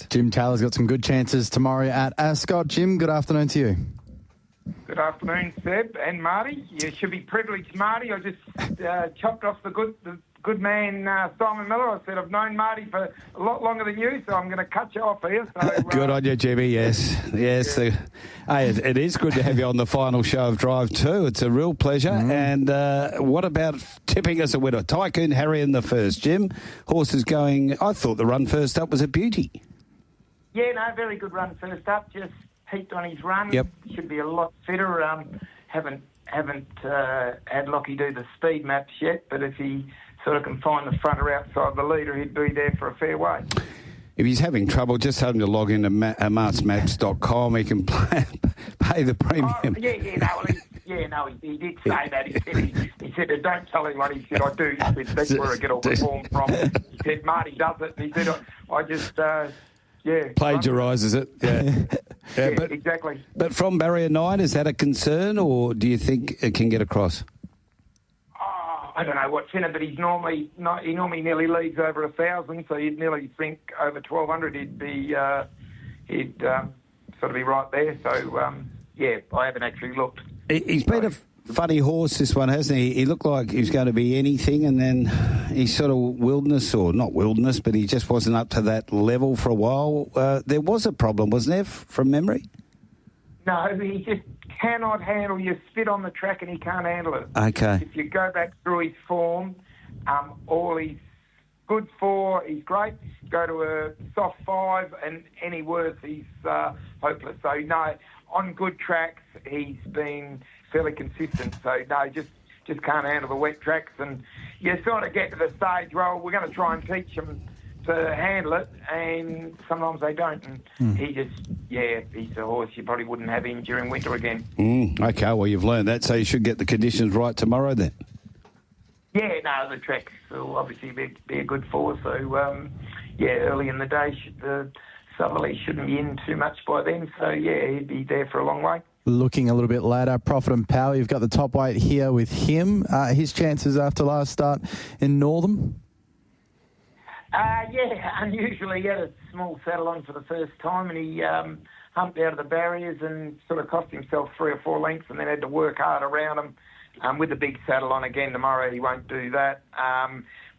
Jim Taylor's got some good chances tomorrow at Ascot. Jim, good afternoon to you. Good afternoon, Seb and Marty. You should be privileged, Marty. I just chopped off the good man, Simon Miller. I said, I've known Marty for a lot longer than you, so I'm going to cut you off here. So, good on you, Jimmy, yes. Yeah. Hey, it is good to have you on the final show of Drive 2. It's a real pleasure. And what about tipping us a winner? Tycoon Harry in the first. Jim, horse is going, I thought the run first up was a beauty. Yeah, no, very good run first up. Just peaked on his run. Yep. Should be a lot fitter. Haven't had Lockie do the speed maps yet, but if he sort of can find the front or outside the leader, he'd be there for a fair way. If he's having trouble, just tell him to log into martsmaps.com. He can pay the premium. He did say that. He said, don't tell anyone. He said, I do. He said, that's where I get all the form from. He said, Marty does it. And he said, I just... plagiarises it. Yeah, but, exactly. But from barrier 9, is that a concern, or do you think it can get across? I don't know what's in it, but he normally nearly leads over 1,000, so you'd nearly think over 1,200 he'd sort of be right there. So I haven't actually looked. He's been a funny horse, this one, hasn't he? He looked like he was going to be anything, and then he's sort of not wilderness, but he just wasn't up to that level for a while. There was a problem, wasn't there, from memory? No, he just cannot handle. You spit on the track and he can't handle it. Okay. If you go back through his form, all he's good for, he's great. Go to a soft 5 and any worse, he's hopeless. So, no, on good tracks, he's been fairly consistent. So, no, just can't handle the wet tracks. And you sort of get to the stage, well, we're going to try and teach him to handle it, and sometimes they don't. And he's a horse you probably wouldn't have him during winter again. Okay, well, you've learned that, so you should get the conditions right tomorrow then. Yeah, no, the tracks will obviously be a good force. So, early in the day, the southerly shouldn't be in too much by then. So, he'd be there for a long way. Looking a little bit later, Profit and Power, you've got the top weight here with him. His chances after last start in Northam? Unusually he had a small saddle on for the first time, and he humped out of the barriers and sort of cost himself 3 or 4 lengths, and then had to work hard around him. With the big saddle on again tomorrow, he won't do that.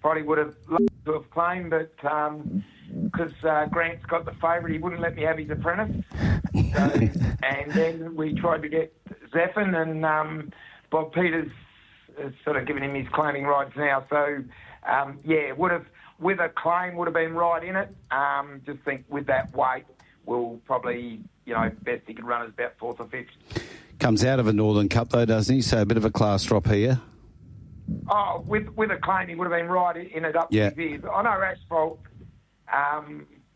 Probably would have loved to have claimed, but because Grant's got the favourite, he wouldn't let me have his apprentice. So, and then we tried to get Zephyr, and Bob Peters has sort of given him his claiming rights now. So, would have, with a claim, would have been right in it. Just think with that weight, we'll probably, best he could run is about 4th or 5th. Comes out of a Northern Cup though, doesn't he? So a bit of a class drop here. Oh, with a claim, he would have been right in it up to his ears. I know Asphalt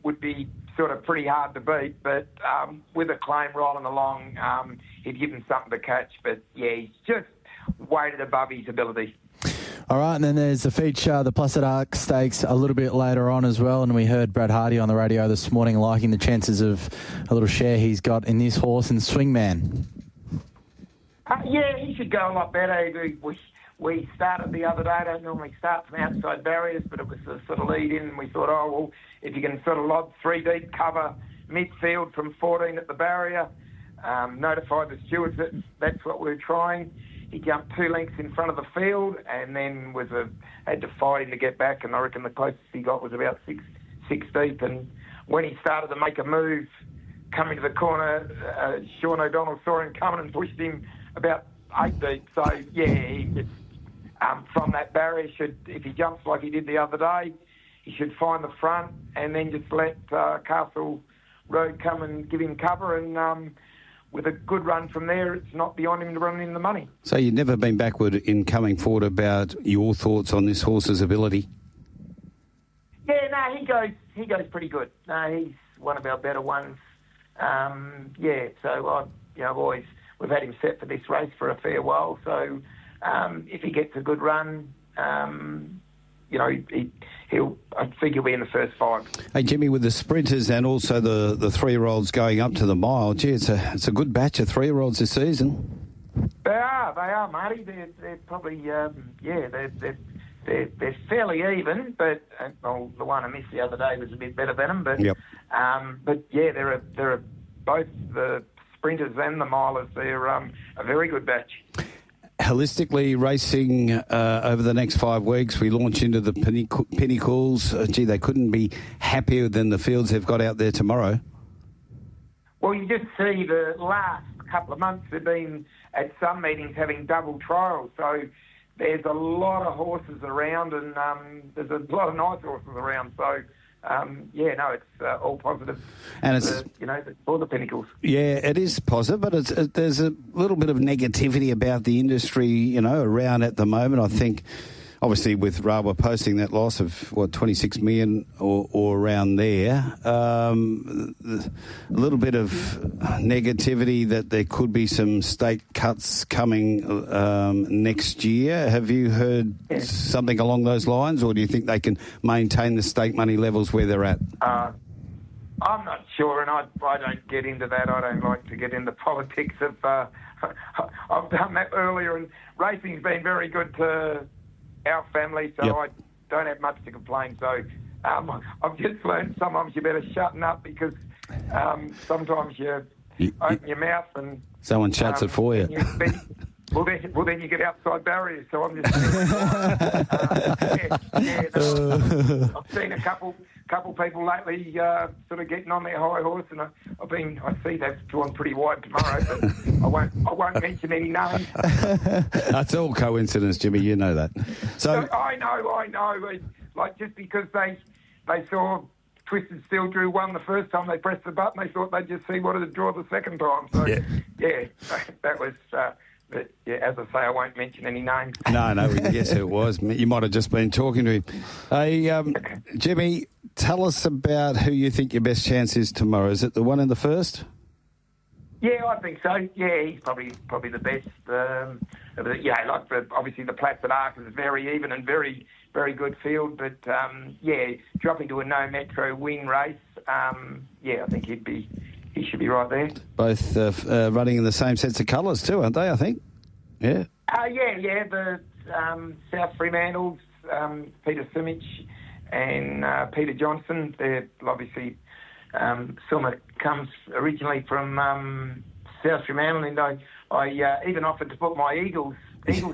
would be sort of pretty hard to beat, but with a claim rolling along, he'd give him something to catch. But, he's just weighted above his ability. All right, and then there's the feature, the Placid Arc Stakes, a little bit later on as well. And we heard Brad Hardy on the radio this morning liking the chances of a little share he's got in this horse and Swingman. He should go a lot better. We started the other day. I don't normally start from outside barriers, but it was a sort of lead in, and we thought, if you can sort of lob 3 deep, cover midfield from 14 at the barrier, notify the stewards that that's what we were trying. He jumped 2 lengths in front of the field, and then had to fight him to get back, and I reckon the closest he got was about six deep. And when he started to make a move, coming to the corner, Sean O'Donnell saw him coming and pushed him about 8 deep. So, he just, from that barrier, if he jumps like he did the other day, he should find the front and then just let Castle Road come and give him cover, and with a good run from there, it's not beyond him to run in the money. So you've never been backward in coming forward about your thoughts on this horse's ability? He goes pretty good. He's one of our better ones. So we've had him set for this race for a fair while. So if he gets a good run, I think he'll be in the first 5. Hey, Jimmy, with the sprinters and also the 3-year-olds going up to the mile, it's a good batch of 3-year-olds this season. They are, Marty. They're probably, they're they're fairly even, but the one I missed the other day was a bit better than them. But but yeah, they're both the sprinters and the milers. They're a very good batch. Holistically racing over the next 5 weeks, we launch into the Pinnacles. They couldn't be happier than the fields they've got out there tomorrow. Well, you just see the last couple of months they've been at some meetings having double trials, so there's a lot of horses around, and there's a lot of nice horses around. So, it's all positive. And it's for the Pinnacles. Yeah, it is positive, but there's a little bit of negativity about the industry, around at the moment. I think, obviously, with Rawa posting that loss of 26 million or around there, a little bit of negativity that there could be some state cuts coming next year. Have you heard something along those lines, or do you think they can maintain the state money levels where they're at? I'm not sure, and I don't get into that. I don't like to get into politics of. I've done that earlier, and racing's been very good to our family, so I don't have much to complain. So I've just learned sometimes you better shutting up, because sometimes you open your mouth and someone shuts it for you. Then you get outside barriers. So I'm just I've seen a couple people lately sort of getting on their high horse, and I see they've drawn pretty wide tomorrow, but I won't mention any names. That's all coincidence, Jimmy. You know that. So I know. Like, just because they saw Twisted Steel drew one the first time they pressed the button, they thought they'd just see what it'd draw the second time. So that was. But as I say, I won't mention any names. No, yes, it was. You might have just been talking to him. Hey, Jimmy, tell us about who you think your best chance is tomorrow. Is it the one in the first? Yeah, I think so. Yeah, he's probably the best. Obviously the Placid Arc is very even and very, very good field. But dropping to a no metro win race, I think he should be right there. Both running in the same sets of colours too, aren't they, I think? Yeah. The South Fremantles, Peter Simic and Peter Johnson. They're obviously, Silma comes originally from South Fremantle, and I even offered to put my Eagles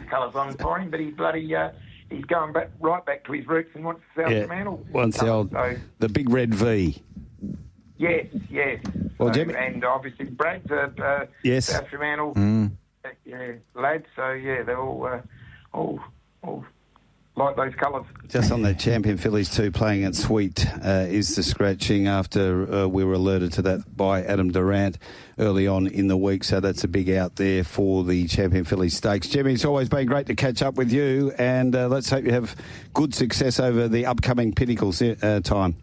colours on for him, but he's going right back to his roots and wants South Fremantle. Wants the big red V. Yes. Well, Jimmy, and obviously Brad's South Fremantle lad, so they're all like those colours. Just on the Champion Fillies too, playing at Sweet is the scratching after we were alerted to that by Adam Durant early on in the week, so that's a big out there for the Champion Fillies Stakes. Jimmy, it's always been great to catch up with you, and let's hope you have good success over the upcoming Pinnacles time.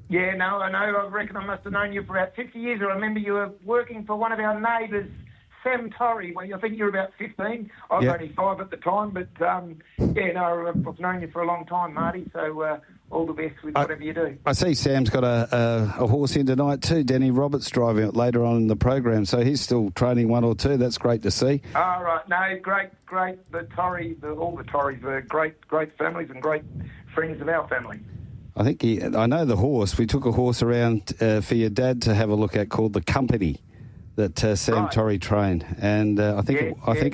Yeah, no, I know. I reckon I must have known you for about 50 years. I remember you were working for one of our neighbours, Sam Torrey. Well, I think you were about 15. I was only 5 at the time, but I've known you for a long time, Marty. So all the best with whatever you do. I see Sam's got a horse in tonight too. Danny Roberts driving it later on in the program, so he's still training 1 or 2. That's great to see. All right, no, great. The Torrey, all the Torreys are great families and great friends of our family. I think I know the horse. We took a horse around for your dad to have a look at called The Company that Sam Torrey trained. And I think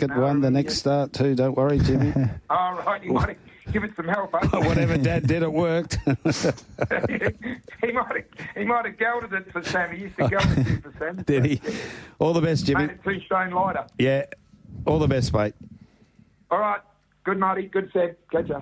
it won the next start too. Don't worry, Jimmy. All right, you might give it some help. Whatever Dad did, it worked. he might have gelded it for Sam. He used to geld it for Sam. Did he? All the best, Jimmy. Made it 2 stone lighter. Yeah. All the best, mate. All right. Good, Marty. Good, Seb. Catch ya.